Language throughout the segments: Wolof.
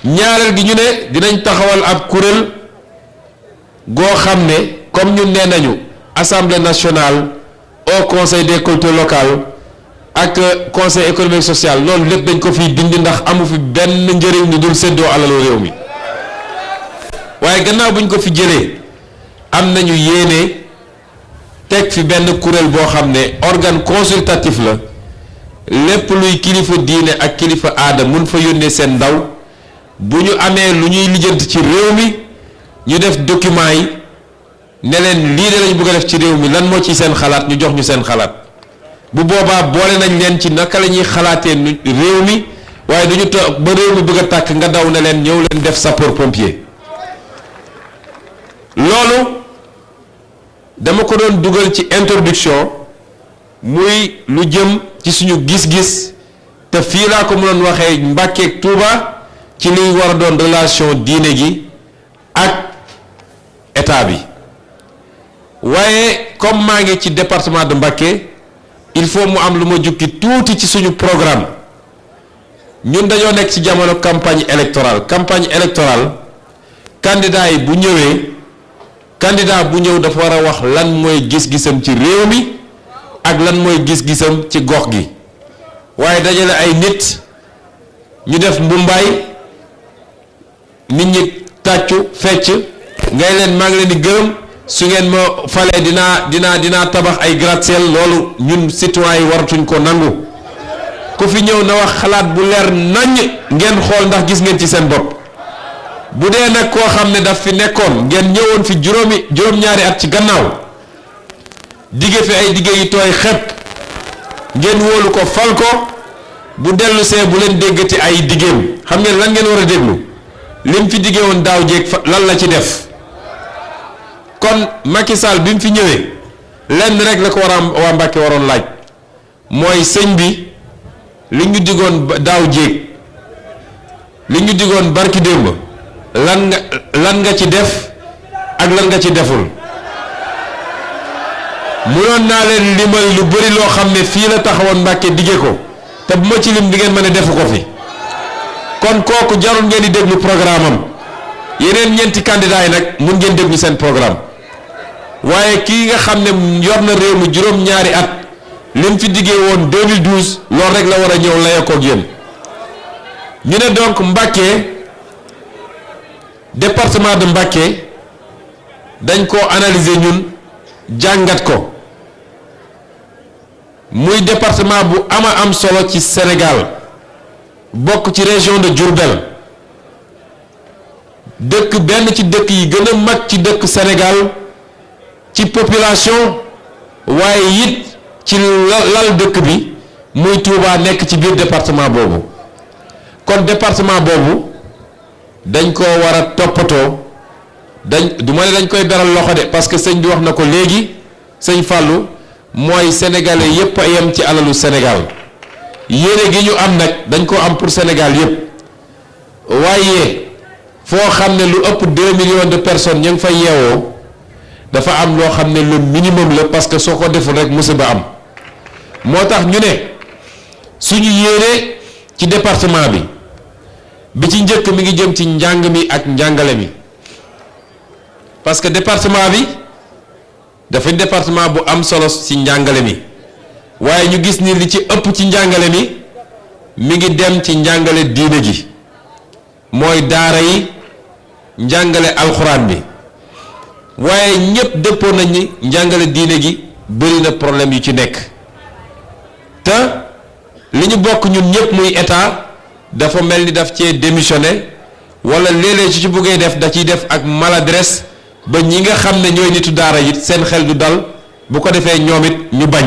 ñaareel gi ñu ne dinañ taxawal ab kuréel goo xam ne comme ñun nee nañu assemblée nationale au conseil des collectivités locales ak conseil économique social loolu lépp dañ ko fiy dindi ndax amu fi benn njëriñ lu dul séddoo alalu réew mi waaye gannaaw buñ ko fi jëlee am nañu yéene teg fi benn kuréel boo xam ne organe consultatif la lépp luy kilifa diine ak kilifa aada mun fa yónnee seen ndaw bu ñu amee lu ñuy lijjanti ci réew mi ñu def document yi ne leen lii de lañu bëgg a def ci réew mi lan moo ci seen xalaat ñu jox ñu seen xalaat bu boobaa boole nañ leen ci naka la ñuy xalaatee réew mi waaye duñu toog ba réew mi bëgg a tàkk nga daw ne leen ñëw leen def sapeur pompier loolu dama ko doon dugal ci introduction muy lu jëm ci suñu gis-gis te fii laa ko mënoon waxee Mbàkke ak Tuuba ci liy war a doon relation diine gi ak état bi waaye comme maa ngi ci département de Mbacké il faut mu am lu ma jukki tuuti ci suñu programme ñun dañoo nekk ci jamono campagne électorale candidat yi bu ñëwee candidat bu ñëw dafa war a wax lan mooy gis-gisam ci réew mi ak lan mooy gis-gisam ci gox gi waaye dajale ay nit ñu def mbumbaay nit ñi tàccu fecc ngay leen maa ngi leen di gërëm su ngeen ma falee dinaa tabax ay gratte-ciel loolu ñun citoyens yi waratuñ ko nangu ku fi ñëw na wax xalaat bu leer naññ ngeen xool ndax gis ngeen ci seen bopp bu dee nag koo xam ne daf fi nekkoon ngeen ñëwoon fi juróom-ñaari at ci gannaaw dige fi ay dige yi tooy xepp ngeen wóolu ko fal ko bu dellu see bu leen déggati ay digeem xam ngeen lan ngeen war a déglu lim fi dige woon daaw jéeg lan la ci def kon Macky Sall bi mu fi ñëwee lenn rek la ko war a waa Mbàkke waroon laaj mooy sëñ bi li ñu digoon daaw jéeg li ñu digoon barki démb lan nga ci def ak lan nga ci deful munoon naa leen limal lu bari loo xam ne fii la taxawoon Mbàkke dige ko te bu ma ci lim di ngeen mën a defu ko fi kon kooku jarul ngeen di déglu programme am yeneen ñeenti candidats yi nag mun ngeen déglu seen programme waaye kii nga xam ne yor na réew mi juróom-ñaari at lim fi diggee woon 2012 loolu rek la war a ñëw layoo koog yéen ñu ne donc Mbàkke département de Mbàkke dañ ko analyser ñun jàngat ko muy département bu am solo ci Sénégal bokk ci région de Diourbel dëkk benn ci dëkk yi gën a mag ci dëkk Sénégal ci population waaye it ci lal dëkk bi muy Touba nekk ci biir département boobu kon département boobu dañ ko war a toppatoo du ma ne dañ koy beral loxo de parce que sëñ bi wax na ko léegi sëñ Fallou mooy sénégalais yépp a yem ci alalu Sénégal yéene gi ñu am nag dañ ko am pour Sénégal yépp waaye foo xam ne lu ëpp 2 millions de personnes ñu ngi fay yeewoo dafa am loo xam ne le minimum la parce que soo ko deful rek musiba am moo tax ñu ne suñu yéene ci département bi ci njëkk mi ngi jëm ci njàng mi ak njàngale mi parce que département bi dafa département bu am solo ci njàngale mi waaye ñu gis ni li ci ëpp ci njàngale mi ngi dem ci njàngale diine gi mooy daara yi njàngale alxuraan bi waaye ñépp dëppoo nañ ni njàngale diine gi bëri na problème yu ci nekk te li ñu bokk ñun ñépp muy état dafa mel ni daf cee démissionné wala léeg-léeg ci buggee def da ciy def ak maladresse ba ñi nga xam ne ñooy nitu daara it seen xel du dal bu ko defee ñoom it ñu bañ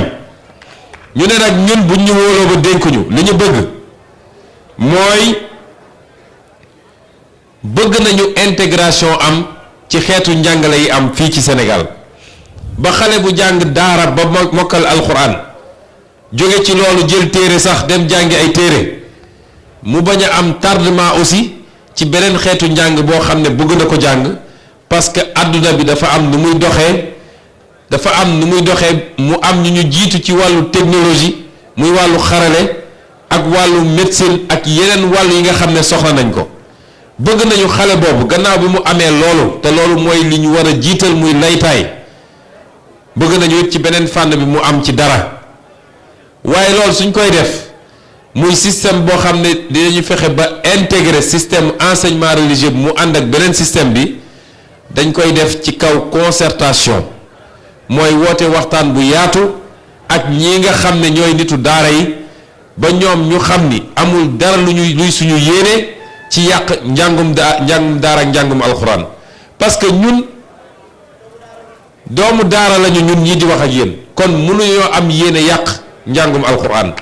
ñu ne nag ñun buñ ñu wóoloo ba dénkuñu li ñu bëgg nañu intégration am ci xeetu njàngale yi am fii ci Sénégal ba xale bu jàng daara ba mokkal alxuraan jóge ci loolu jël téere sax dem jàngi ay téere mu bañ a am tardement aussi ci beneen xeetu njàng boo xam ne bëgg na ko jàng parce que àdduna bi dafa am nu muy doxee mu am ñu ñu jiitu ci wàllu technologie muy wàllu xarale ak wàllu médecine ak yeneen wàllu yi nga xam ne soxla nañ ko bëgg nañu xale boobu gannaaw bi mu amee loolu te loolu mooy li ñu war a jiital muy laytaay bëgg nañu it ci beneen fànn bi mu am ci dara waaye loolu suñ koy def muy système boo xam ne dinañu fexe ba intégrer système enseignement religieux bi mu ànd ak beneen système bi dañ koy def ci kaw concertation mooy woote waxtaan bu yaatu ak ñi nga xam ne ñooy nitu daara yi ba ñoom ñu xam ni amul dara luy suñu yéene ci yàq njàngum daara ak njàngum alxuraan parce que ñun doomu daara lañu ñun ñii di wax ak yéen kon mënuñoo am yéene yàq njàngum alxuraan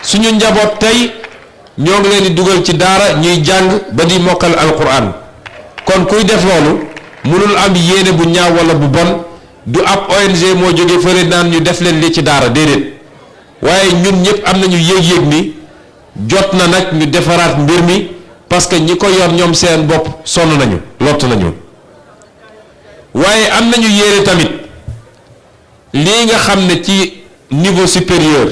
suñu njaboot tey ñoo ngi leen di dugal ci daara ñuy jàng ba di mokkal alxuraan kon kuy def loolu mënul am yéene bu ñaaw walla bu bon du ab ONG moo jóge fële naan ñu def leen li ci daara déedéet waaye ñun ñëpp am nañu yéeg-yéeg ni jot na nag ñu defaraat mbir mi parce que ñi ko yor ñoom seen bopp sonn nañu lott nañu waaye am nañu yéene tamit lii nga xam ne ci niveau supérieur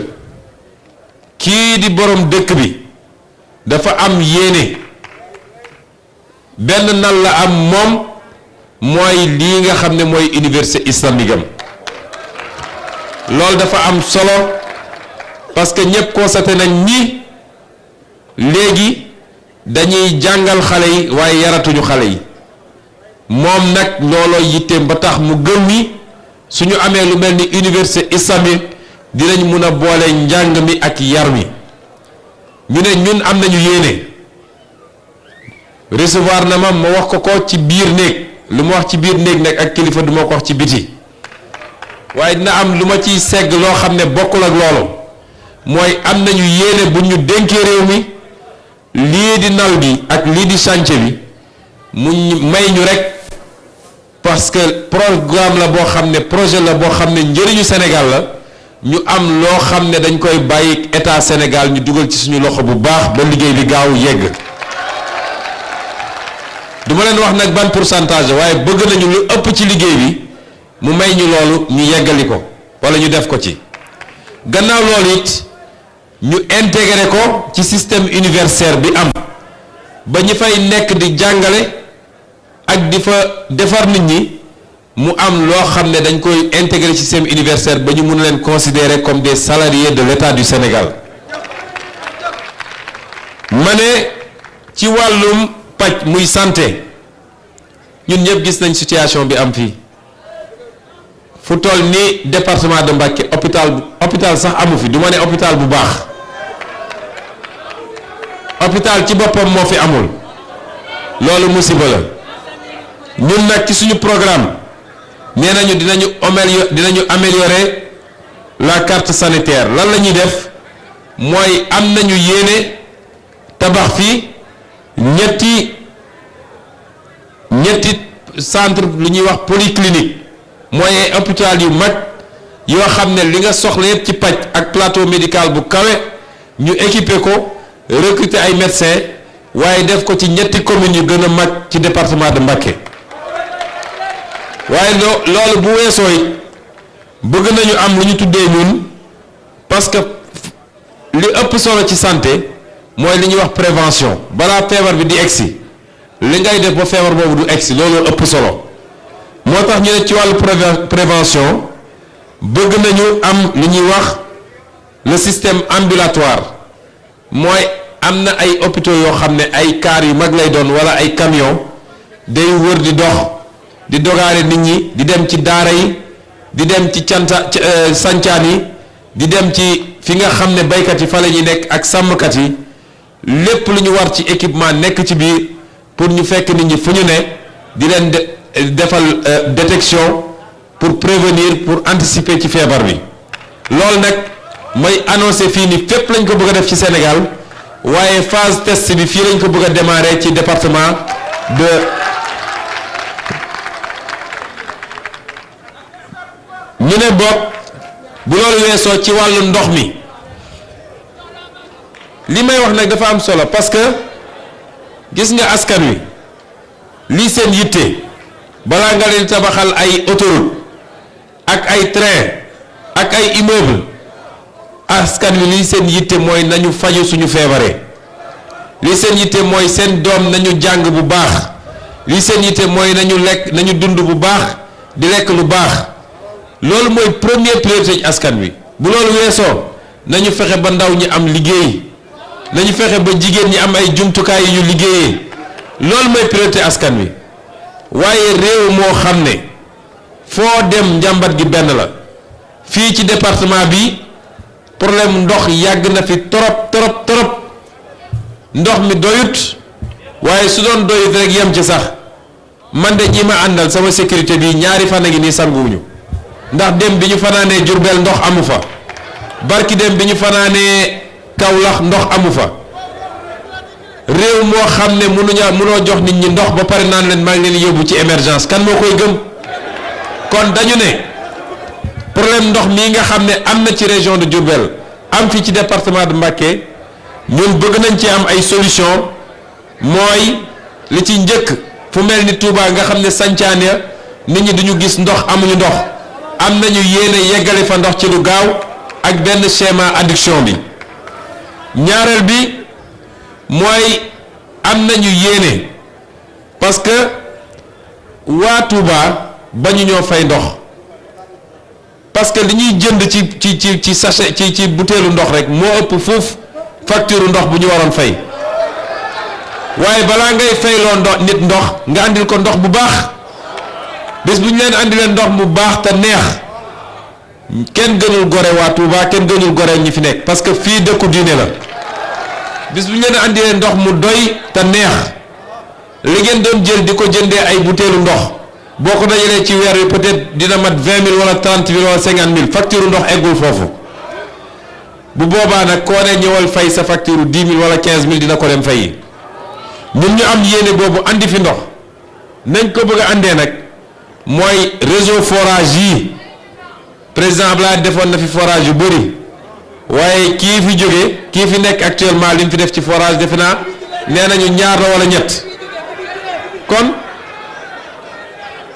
kii di borom dëkk bi dafa am yéene benn nal la am moom mooy lii nga xam ne mooy université islamique am loolu dafa am solo parce que ñëpp constaté nañ ni léegi dañuy jàngal xale yi waaye yaratuñu xale yi moom nag looloo yitteem ba tax mu gëm ni suñu amee lu mel ni université islamique dinañ mun a boole njàng mi ak yar mi ñu ne ñun am nañu yéene recevoir na ma wax ko ci biir néeg lu ma wax ci biir néeg nag ak kilifa du ma ko wax ci biti waaye dina am lu ma ciy segg loo xam ne bokkul ak loolu mooy am nañu yéene bu ñu dénkee réew mi lii di nal bi ak lii di chantier bi mu may ñu rek parce que programme la boo xam ne projet la boo xam ne njëriñu Sénégal la ñu am loo xam ne dañ koy bàyyi état Sénégal ñu dugal ci suñu loxo bu baax ba liggéey bi gaaw yegg du ma leen wax nag ban pourcentage waaye bëgg nañu lu ëpp ci liggéey bi mu may ñu loolu ñu yeggali ko walla ñu def ko ci gannaaw loolu it ñu intégré ko ci système universitaire bi am ba ñi fay nekk di jàngale ak di fa defar nit ñi mu am loo xam ne dañ koy intégré ci système universitaire ba ñu mun leen considérer comme des salariés de l'État du Sénégal ma ne ci wàllum paj muy santé ñun ñëpp gis nañ situation bi am fii fu toll ni département de Mbacké hôpital sax amu fi du ma ne hôpital bu baax hôpital ci boppam moo fi amul loolu musiba la ñun nag ci suñu programme nee nañu dinañu améliorer la carte sanitaire lan la ñuy def mooy am nañu yéene tabax fi ñetti centre lu ñuy wax polyclinique mooy ay hôpital yu mag yoo xam ne li nga soxla yëpp ci paj ak plateau médical bu kawe ñu équiper ko recruter ay médecins waaye def ko ci ñetti communes yu gën a mag ci département de Mbacké waaye loolu bu weesoo it bëgg nañu am lu ñu tuddee ñun parce que li ëpp solo ci santé mooy li ñuy wax prévention balaa feebar bi di egsi li ngay def ba feebar boobu du egsi loolu ëpp solo moo tax ñu ne ci wàllu prévention bëgg nañu am lu ñuy wax le système ambulatoire mooy am na ay hôpitaux yoo xam ne ay car yu mag lay doon wala ay camion day wër di dox di dogaale nit ñi di dem ci daara yi di dem ci sancaan yi di dem ci fi nga xam ne baykat yi fa la ñuy nekk ak sàmmkat yi lépp lu ñu war ci équipement nekk ci biir pour ñu fekk nit ñi fu ñu ne di leen defal détection pour prévenir pour anticiper ci feebar bi loolu nag may annoncé fii ni fépp lañ ko bëgg a def ci Sénégal waaye phase test bi fii lañ ko bëgg a démarrer ci département de ñu ne bopp bu loolu weesoo ci wàllu ndox mi li may wax nag dafa am solo parce que gis nga askan wi lii seen yitte balaa nga leen tabaxal ay autoroute ak ay train ak ay immeuble askan wi lii seen yitte mooy nañu faju suñu feebaree li seen yitte mooy seen doom nañu jàng bu baax li seen yitte mooy nañu lekk nañu dund bu baax di lekk lu baax loolu mooy première priorité ci askan wi bu loolu weesoo nañu fexe ba ndaw ñi am liggéey nañu fexe ba jigéen ñi am ay jumtukaay yu ñu liggéeyee loolu mooy priorité askan wi waaye réew moo xam ne foo dem njàmbat gi benn la fii ci département bi problème ndox yàgg na fi torop ndox mi doyut waaye su doon doyut rek yem ci sax man de ñi ma àndal sama sécurité bi ñaari fan a ngi nii sanguwuñu ndax dem bi ñu fanaanee Jurbel ndox amu fa barki dem bi ñu fanaanee Kawlax ndox amu fa réew moo xam ne mënoo jox nit ñi ndox ba pare naan leen maa ngi leen yóbbu ci émergence kan moo koy gëm kon dañu ne problème ndox mii nga xam ne am na ci région de Diourbel am fii ci département de Mbacké ñun bëgg nañ ci am ay solution mooy li ci njëkk fu mel ni Touba nga xam ne sancaan ya nit ñi duñu gis ndox amuñu ndox am nañu yéene yeggale fa ndox ci lu gaaw ak benn schéma adduction bi ñaareel bi mooy am nañu yéene parce que waa Touba bañu ñoo fay ndox parce que li ñuy jënd ci sachet ci butéelu ndox rek moo ëpp foofu facture ndox bu ñu waroon fay waaye balaa ngay fayloo nit ndox nga andil ko ndox bu baax bis bu ñu leen andilee ndox bu baax te neex kenn gënul gore waa Touba kenn gënul gore ñi fi nekk parce que fii dëkku diine la bis bu ñu leen andilee ndox mu doy te neex li ngeen doon jël di ko jëndee ay butéelu ndox boo ko dajalee ci weer wi peut-être dina mat 20 000 wala 30 000 wala 50 000 facture ndox eggul foofu bu boobaa nag koo ne ñëwal fay sa facture 10 000 wala 15 000 dina ko dem fay ñun ñu am yéene boobu andi fi ndox nañ ko bëgg a andee nag mooy réseau forage yi président Abdoulaye defoon na fi forage yu bëri waaye kii fi jóge kii fi nekk actuellement li mu fi def ci forage defe naa nee nañu ñaar la wala ñett kon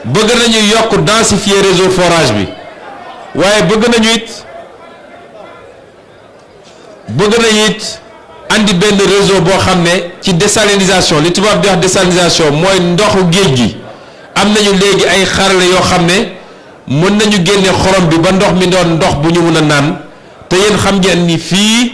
bëgg nañu yokk densifier réseau forage bi waaye bëgg nañu it andi benn réseau boo xam ne ci désalinisation li tubaab di wax désalinisation mooy ndoxu géej gi am nañu léegi ay xarale yoo xam ne mën nañu génne xorom bi ba ndox mi doon ndox bu ñu mun a naan te yéen xam ngeen ni fii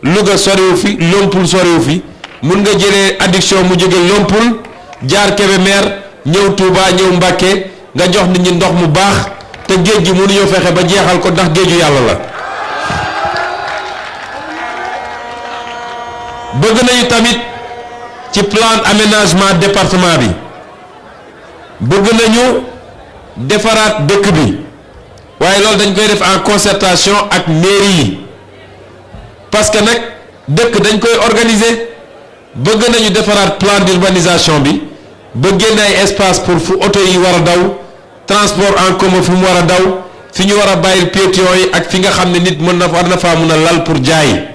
Louga soriwu fi Lompul soriwu fi mun nga jëlee adduction mu jóge Lompul jaar Kébémer ñëw Touba ñëw Mbacké nga jox nit ñi ndox mu baax te géej gi mënuñoo fexe ba jeexal ko ndax géeju yàlla la. bëgg nañu tamit ci plan aménagement département bi bëgg nañu defaraat dëkk bi waaye loolu dañ koy def en concertation ak mairie yi parce que nag dëkk dañ koy organiser bëgg nañu defaraat plan d'urbanisation bi ba génne ay espace pour fu oto yi war a daw transport en commun fi mu war a daw fi ñu war a bàyyil piétons yi ak fi nga xam ne nit war na faa mun a lal pour jaay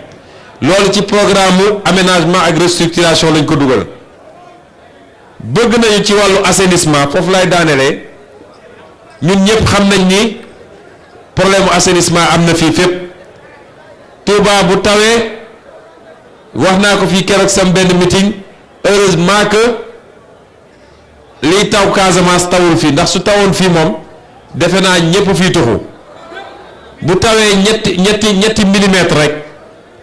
loolu ci programme aménagement ak restructuration lañ ko dugal bëgg nañu ci wàllu assainissement foofu lay daanelee ñun ñëpp xam nañ ni problème mu assainissement am na fii fépp Touba bu tawee wax naa ko fii keroog sam benn meeting heureusement que liy taw Casamance tawul fii ndax su tawoon fii moom defe naa ñëpp fii tuxu bu tawee ñetti millimètres rek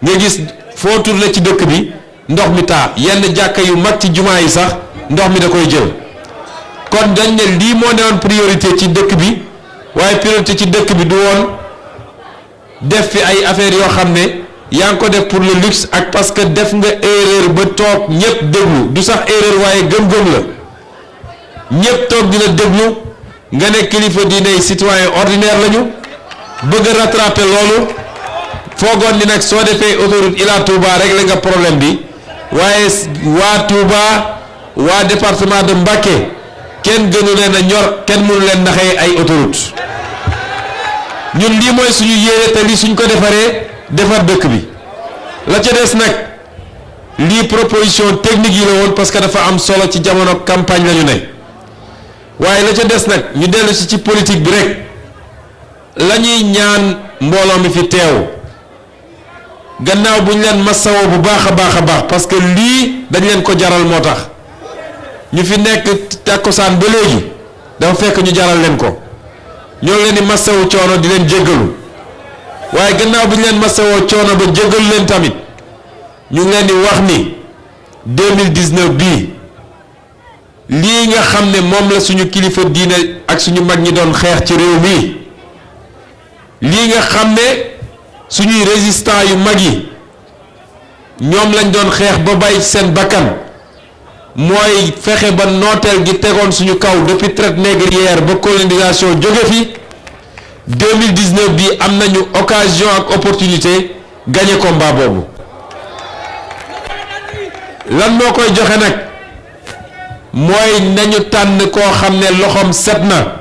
nga gis foo tourné ci dëkk bi ndox mi taa yenn jàkka yu mag ci jumaa yi sax ndox mi da koy jël kon dañ ne lii moo newoon priorité ci dëkk bi waaye priorité ci dëkk bi du woon def fi ay affaires yoo xam ne yaa ngi ko def pour le luxe ak parce que def nga erreur ba toog ñëpp déglu du sax erreur waaye gëm-gëm la ñëpp toog dina déglu nga ne kilifa diine citoyen ordinaire lañu bëgg a rattraper loolu foogoon ni nag soo defee autoroute Ila Touba réglé nga problème bi waaye waa Touba waa département de Mbacké kenn gënu leen a ñor kenn mënu leen naxee ay autoroute ñun lii mooy suñu yéene te lii suñ ko defaree defar dëkk bi la ca des nag lii proposition technique yi la woon parce que dafa am solo ci jamono campagne la ñu ne waaye la ca des nag ñu dellu ci politique bi rek la ñuy ñaan mbooloo mi fi teew gannaaw bu ñu leen masawoo bu baax a baax parce que lii dañ leen ko jaral moo tax ñu fi nekk takkusaan ba léegi dafa fekk ñu jaral leen ko ñoo leen di masawu coono di leen jéggalu waaye gannaaw bu ñu leen masawoo coono ba jéggalu leen tamit ñu ngi leen di wax ni 2019 bii lii nga xam ne moom la suñu kilifa diine ak suñu mag ñi doon xeex ci réew mi lii nga xam ne suñuy résistant yu mag yi ñoom lañ doon xeex ba bàyyi seen bakkan mooy fexe ba nooteel gi tegoon suñu kaw depuis traite négrière ba colonisation jóge fi 2019 bi am nañu occasion ak opportunité gagner combat boobu lan moo koy joxe nag mooy nañu tànn koo xam ne loxoom set na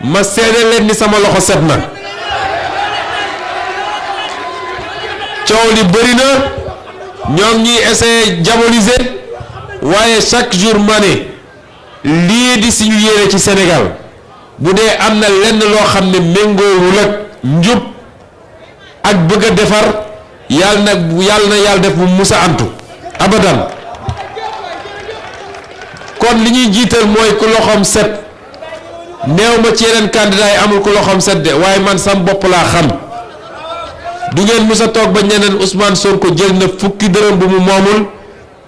ma seede leen ni sama loxo set na coow li bëri na ñoom ñuy essayer diaboliser waaye chaque jour ma ne lii di suñu yéene ci Sénégal bu dee am na lenn loo xam ne méngoowul ak njub ak bëgg a defar yàlla na def bu musa antu abadan kon li ñuy jiital mooy ku loxoom set néew ma ci yeneen candidat yi amul ku loxoom set de waaye man sam bopp laa xam du ngeen musa toog ba ñeneen Ousmane Sonko jël na fukki dërëm bu mu moomul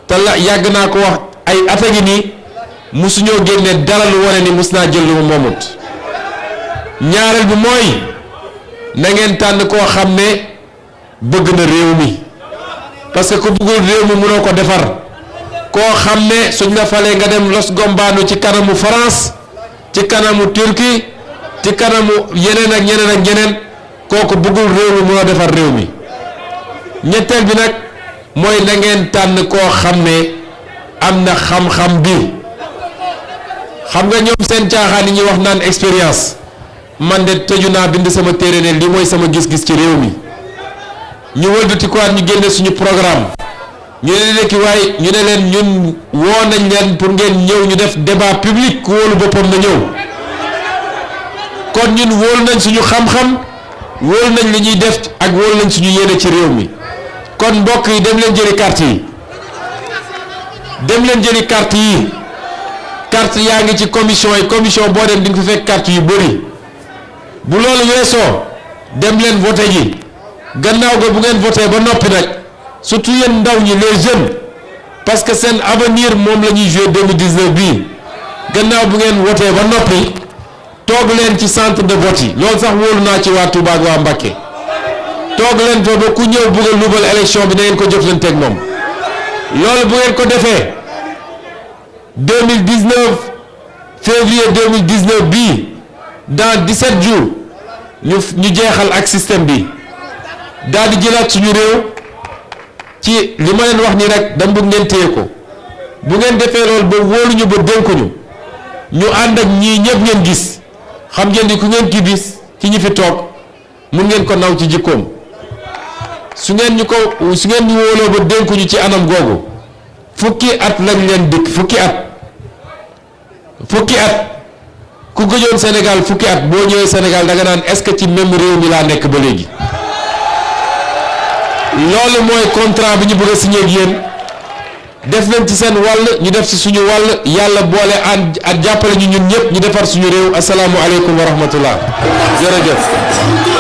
te la yàgg naa ko wax ay at a ngi nii musuñoo génne dara lu wane ni mus naa jël lu mu moomut ñaareel bi mooy na ngeen tànn koo xam ne bëgg na réew mi parce que ku bëggul réew mi mënoo ko defar koo xam ne suñ la falee nga dem Los Gombaanu ci kanamu France ci kanamu Turquie ci kanamu yeneen ak ñeneen kooku bëggul réew mi mënoo defar réew mi ñetteel bi nag mooy na ngeen tànn koo xam ne am na xam-xam bi xam nga ñoom seen caaxaan yi ñuy wax naan expérience man de tëju naa bind sama téere ne lii mooy sama gis-gis ci réew mi ñu wëlbati ko ñu génne suñu programme ñu ne leen waaye ñu ne leen ñun woo nañ leen pour ngeen ñëw ñu def débat public ku wóolu boppam na ñëw kon ñun wóolu nañ suñu xam-xam wóolu nañ li ñuy def ak wóolu nañ suñu yéene ci réew mi kon mbokk yi dem leen jëli carte yi dem leen jëli carte yi carte yaa ngi ci commission boo dem di nga fi fekk carte yu bëri bu loolu weesoo dem leen voté ji gannaaw ga bu ngeen voté ba noppi nag surtout yéen ndaw ñi les jeunes parce que seen avenir moom la ñuy joué 2019 bii gannaaw bu ngeen voté ba noppi toog leen ci centre de vote yi loolu sax wóolu naa ci waa Touba ak waa Mbacké toog leen fa ba ku ñëw bëgg a luubal élection bi na ngeen ko jëflanteeg moom loolu bu ngeen ko defee 2019 février 2019 bii dans 17 jours ñu jeexal ak système bi daal di jëlaat suñu réew ci li ma leen wax nii rek dama bëgg ngeen téye ko bu ngeen defee loolu ba wóoluñu ba dénkuñu ñu ànd ak ñii ñëpp ngeen gis xam ngeen ni ku ngeen ki bis ci ñi fi toog mun ngeen ko naw ci jikkoom su ngeen ñu wóoloo ba dénkuñu ci anam googu fukki at lañ leen dikk fukki at ku gëjoon Sénégal fukki at boo ñëwee Sénégal da nga naan est-ce que ci même réew mi laa nekk ba léegi loolu mooy contrat bi ñu bëgg a signé ak yéen def leen ci seen wàll ñu def ci suñu wàll yàlla boole ak jàppale ñu ñun ñëpp ñu defar suñu réew asalaamualeykum wa rahmatullah jërëjëf